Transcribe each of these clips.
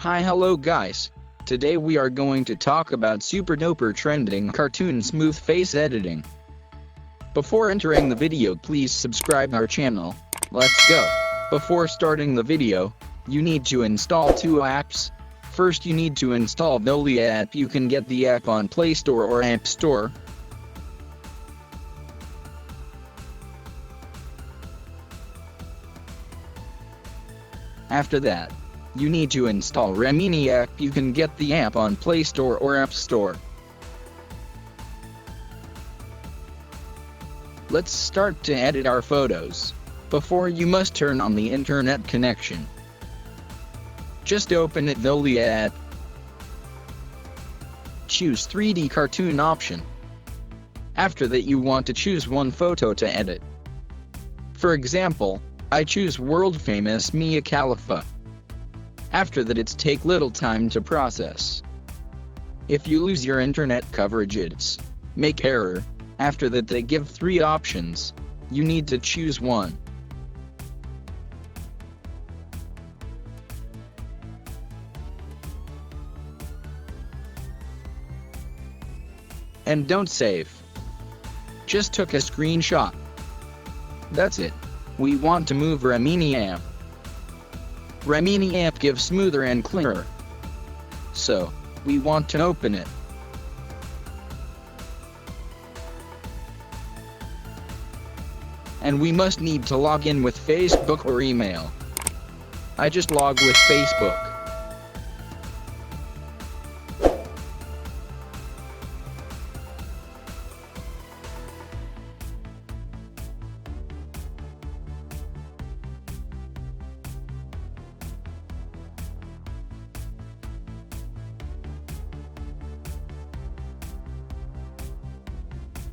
Hello guys. Today we are going to talk about super duper trending cartoon smooth face editing. Before entering the video, please subscribe our channel. Let's go. Before starting the video, you need to install two apps. First you need to install the app. You can get the app on Play Store or App Store. After that, you need to install Remini app. You can get the app on Play Store or App Store. Let's start to edit our photos. Before, you must turn on the internet connection. Just open it the app. Choose 3D cartoon option. After that, you want to choose one photo to edit. For example, I choose world famous Mia Khalifa. After that, it's take little time to process. If you lose your internet coverage, it's make error. After that, they give 3 options. You need to choose one. And don't save. Just took a screenshot. That's it. We want to move Remini app. Remini app gives smoother and clearer. So, we want to open it. And we must need to log in with Facebook or email. I just log with Facebook.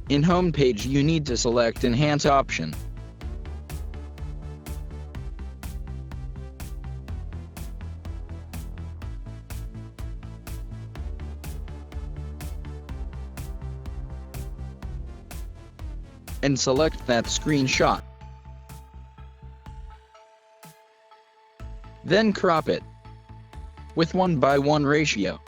In home page, you need to select Enhance option. And select that screenshot. Then crop it with 1:1 ratio.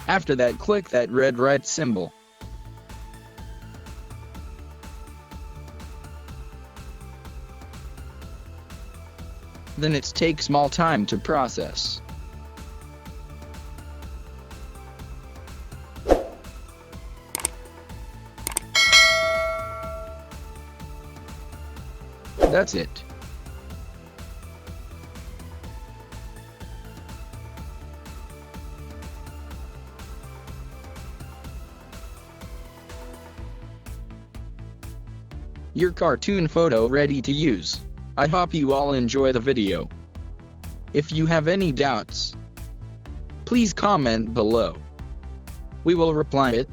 After that, click that red right symbol. Then it takes small time to process. That's it. Your cartoon photo ready to use. I hope you all enjoy the video. If you have any doubts, please comment below. We will reply it.